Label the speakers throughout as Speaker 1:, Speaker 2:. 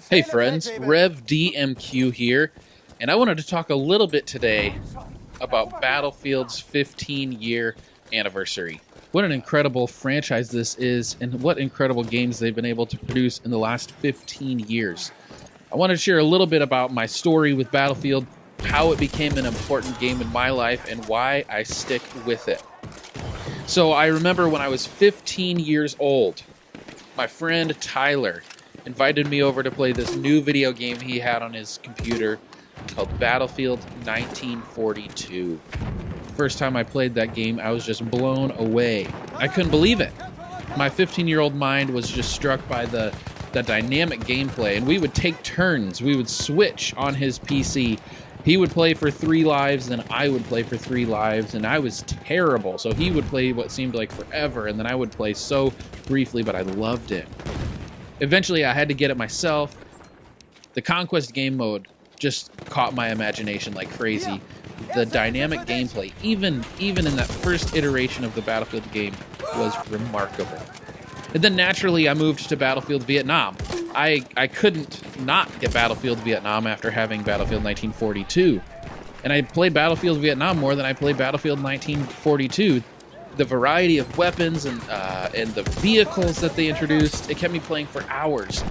Speaker 1: Hey friends, Rev DMQ here, and I wanted to talk a little bit today about Battlefield's 15-year anniversary. What an incredible franchise this is, and what incredible games they've been able to produce in the last 15 years. I wanted to share a little bit about my story with Battlefield, how it became an important game in my life, and why I stick with it. So I remember when I was 15 years old, my friend Tyler invited me over to play this new video game he had on his computer called Battlefield 1942. First time I played that game, I was just blown away. I couldn't believe it. My 15-year-old mind was just struck by the dynamic gameplay, and we would take turns. We would switch on his PC. He would play for 3 lives, then I would play for 3 lives, and I was terrible. So he would play what seemed like forever, and then I would play so briefly, but I loved it. Eventually, I had to get it myself. The Conquest game mode just caught my imagination like crazy. The dynamic gameplay, even in that first iteration of the Battlefield game, was remarkable. And then naturally, I moved to Battlefield Vietnam. I couldn't not get Battlefield Vietnam after having Battlefield 1942. And I played Battlefield Vietnam more than I played Battlefield 1942. The variety of weapons and the vehicles that they introduced, it kept me playing for hours.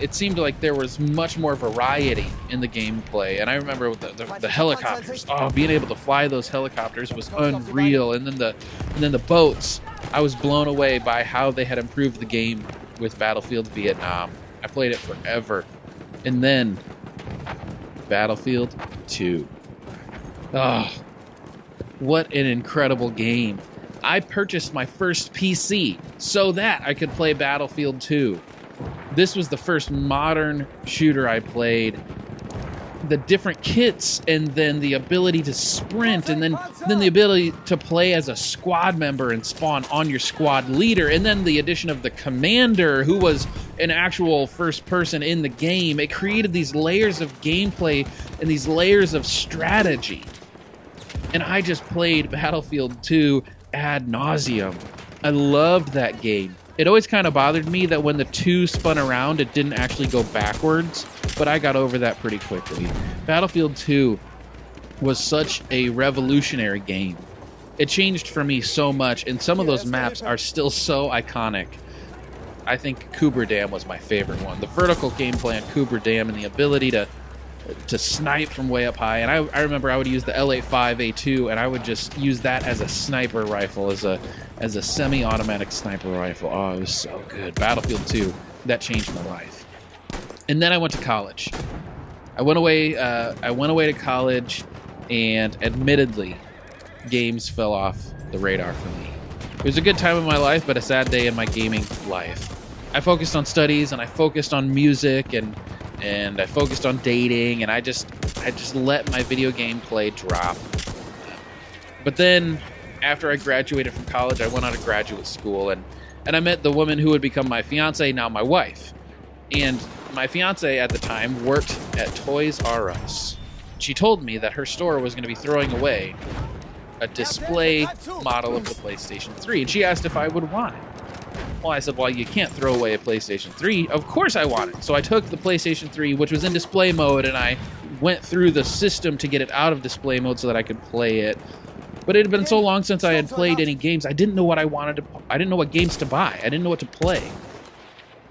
Speaker 1: It seemed like there was much more variety in the gameplay, and I remember the helicopters. Oh, being able to fly those helicopters was unreal, and then the boats. I was blown away by how they had improved the game with Battlefield Vietnam. I played it forever, and then Battlefield 2. Oh, what an incredible game! I purchased my first PC so that I could play Battlefield 2. This was the first modern shooter I played. The different kits, and then the ability to sprint, and then the ability to play as a squad member and spawn on your squad leader, and then the addition of the commander, who was an actual first person in the game. It created these layers of gameplay and these layers of strategy. And I just played Battlefield 2 ad nauseum. I loved that game. It always kind of bothered me that when the 2 spun around, it didn't actually go backwards, but I got over that pretty quickly. Battlefield 2 was such a revolutionary game. It changed for me so much, and some of those maps are still so iconic. I think Coober Dam was my favorite one. The vertical gameplay on Coober Dam and the ability to snipe from way up high. And I remember I would use the L85A2, and I would just use that as a sniper rifle, as a semi-automatic sniper rifle. Oh, it was so good. Battlefield 2, that changed my life. And then I went to college. I went away to college, and admittedly, games fell off the radar for me. It was a good time in my life, but a sad day in my gaming life. I focused on studies, and I focused on music, and I focused on dating, and I just let my video game play drop. But then, after I graduated from college, I went on to graduate school, and I met the woman who would become my fiance, now my wife. And my fiance at the time worked at Toys R Us. She told me that her store was going to be throwing away a display model of the PlayStation 3, and she asked if I would want it. Well, I said, well, you can't throw away a PlayStation 3. Of course I want it. So I took the PlayStation 3, which was in display mode, and I went through the system to get it out of display mode so that I could play it. But it had been so long since I had played any games, I didn't know what I didn't know what games to buy. I didn't know what to play.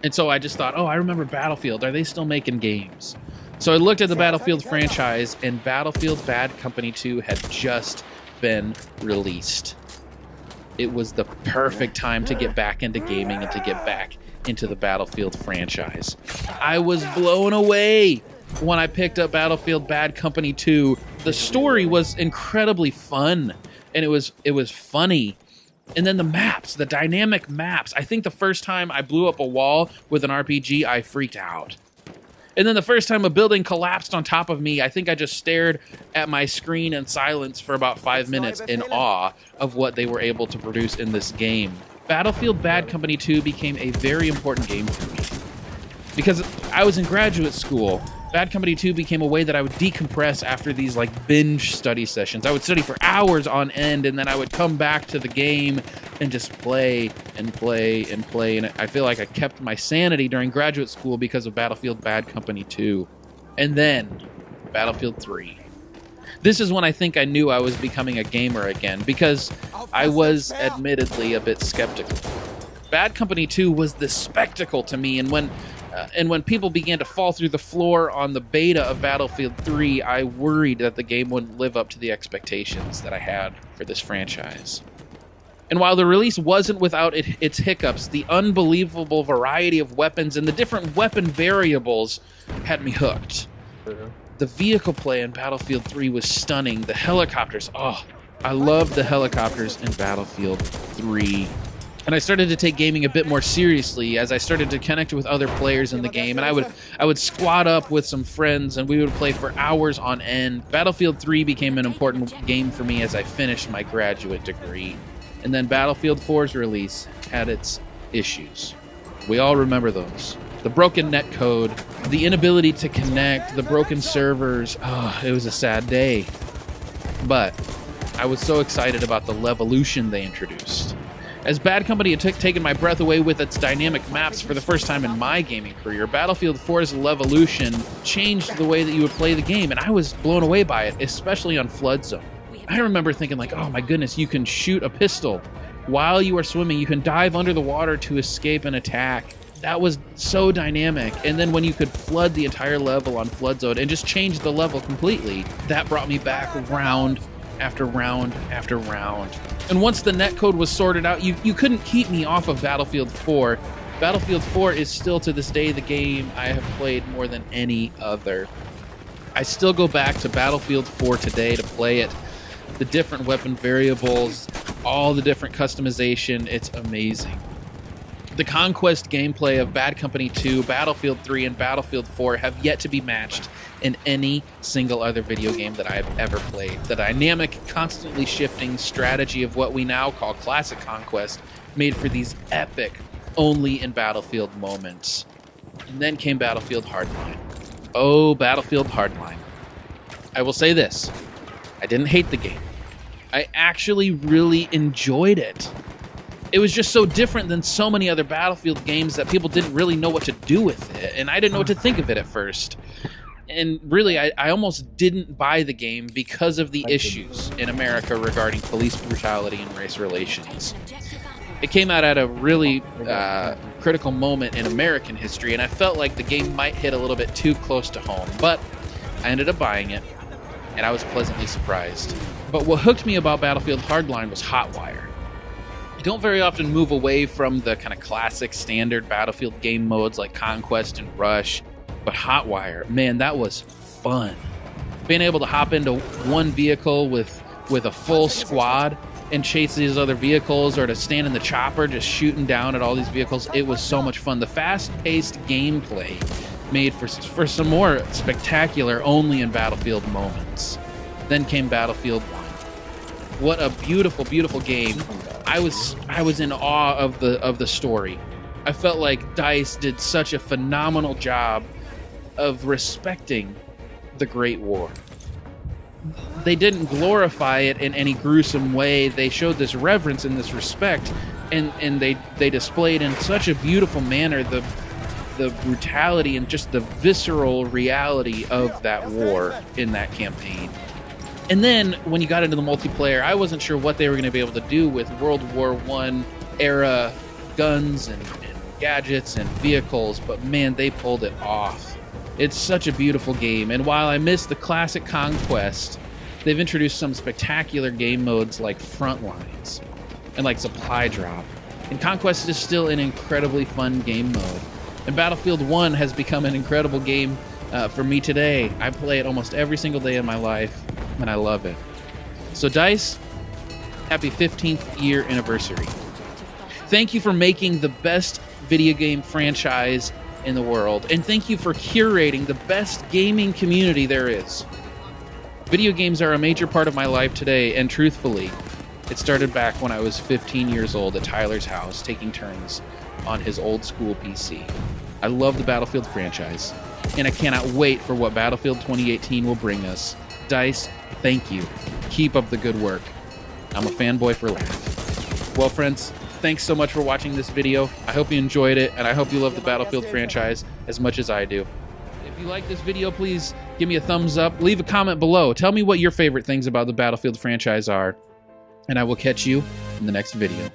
Speaker 1: And so I just thought, oh, I remember Battlefield. Are they still making games? So I looked at the Battlefield franchise, and Battlefield Bad Company 2 had just been released. It was the perfect time to get back into gaming and to get back into the Battlefield franchise. I was blown away when I picked up Battlefield Bad Company 2. The story was incredibly fun, and it was funny. And then the maps, the dynamic maps. I think the first time I blew up a wall with an RPG, I freaked out. And then the first time a building collapsed on top of me, I think I just stared at my screen in silence for about 5 minutes in awe of what they were able to produce in this game. Battlefield Bad Company 2 became a very important game for me, because I was in graduate school, Bad Company 2 became a way that I would decompress after these like binge study sessions. I would study for hours on end, and then I would come back to the game and just play and play and play. And I feel like I kept my sanity during graduate school because of Battlefield Bad Company 2. And then Battlefield 3. This is when I think I knew I was becoming a gamer again, because I was admittedly a bit skeptical. Bad Company 2 was the spectacle to me, and when people began to fall through the floor on the beta of Battlefield 3, I worried that the game wouldn't live up to the expectations that I had for this franchise. And while the release wasn't without its hiccups, the unbelievable variety of weapons and the different weapon variables had me hooked. The vehicle play in Battlefield 3 was stunning. The helicopters, I loved the helicopters in Battlefield 3. And I started to take gaming a bit more seriously as I started to connect with other players in the game. And I would squad up with some friends and we would play for hours on end. Battlefield 3 became an important game for me as I finished my graduate degree. And then Battlefield 4's release had its issues. We all remember those. The broken netcode, the inability to connect, the broken servers. It was a sad day. But I was so excited about the Levolution they introduced. As Bad Company had taken my breath away with its dynamic maps for the first time in my gaming career, Battlefield 4's Levolution changed the way that you would play the game, and I was blown away by it, especially on Flood Zone. I remember thinking like, oh my goodness, you can shoot a pistol while you are swimming. You can dive under the water to escape an attack. That was so dynamic. And then when you could flood the entire level on Flood Zone and just change the level completely, that brought me back round after round after round. And once the netcode was sorted out, you couldn't keep me off of Battlefield 4. Battlefield 4 is still to this day the game I have played more than any other. I still go back to Battlefield 4 today to play it. The different weapon variables, all the different customization, it's amazing. The conquest gameplay of Bad Company 2, Battlefield 3, and Battlefield 4 have yet to be matched in any single other video game that I have ever played. The dynamic, constantly shifting strategy of what we now call classic conquest made for these epic, only in Battlefield moments. And then came Battlefield Hardline. Oh, Battlefield Hardline. I will say this. I didn't hate the game. I actually really enjoyed it. It was just so different than so many other Battlefield games that people didn't really know what to do with it, and I didn't know what to think of it at first. And really, I almost didn't buy the game because of the issues in America regarding police brutality and race relations. It came out at a really critical moment in American history, and I felt like the game might hit a little bit too close to home, but I ended up buying it, and I was pleasantly surprised. But what hooked me about Battlefield Hardline was Hotwire. You don't very often move away from the kind of classic standard Battlefield game modes like Conquest and Rush, but Hotwire, man, that was fun. Being able to hop into one vehicle with a full squad and chase these other vehicles, or to stand in the chopper just shooting down at all these vehicles, it was so much fun. The fast-paced gameplay made for some more spectacular, only in Battlefield moments. Then came Battlefield 1. What a beautiful, beautiful game. I was in awe of the story. I felt like DICE did such a phenomenal job of respecting the Great War. They didn't glorify it in any gruesome way. They showed this reverence and this respect, and they displayed in such a beautiful manner the brutality and just the visceral reality of that war in that campaign. And then when you got into the multiplayer, I wasn't sure what they were going to be able to do with World War I era guns and gadgets and vehicles, but man, they pulled it off. It's such a beautiful game, and while I miss the classic Conquest, they've introduced some spectacular game modes like Frontlines and like Supply Drop. And Conquest is still an incredibly fun game mode. And Battlefield 1 has become an incredible game for me today. I play it almost every single day of my life, and I love it. So DICE, happy 15th year anniversary. Thank you for making the best video game franchise in the world, and thank you for curating the best gaming community there is. Video games are a major part of my life today, and truthfully, it started back when I was 15 years old at Tyler's house, taking turns on his old school PC. I love the Battlefield franchise, and I cannot wait for what Battlefield 2018 will bring us. DICE, thank you. Keep up the good work. I'm a fanboy for life. Well, friends, thanks so much for watching this video. I hope you enjoyed it, and I hope you love the Battlefield franchise as much as I do. If you like this video, please give me a thumbs up. Leave a comment below. Tell me what your favorite things about the Battlefield franchise are, and I will catch you in the next video.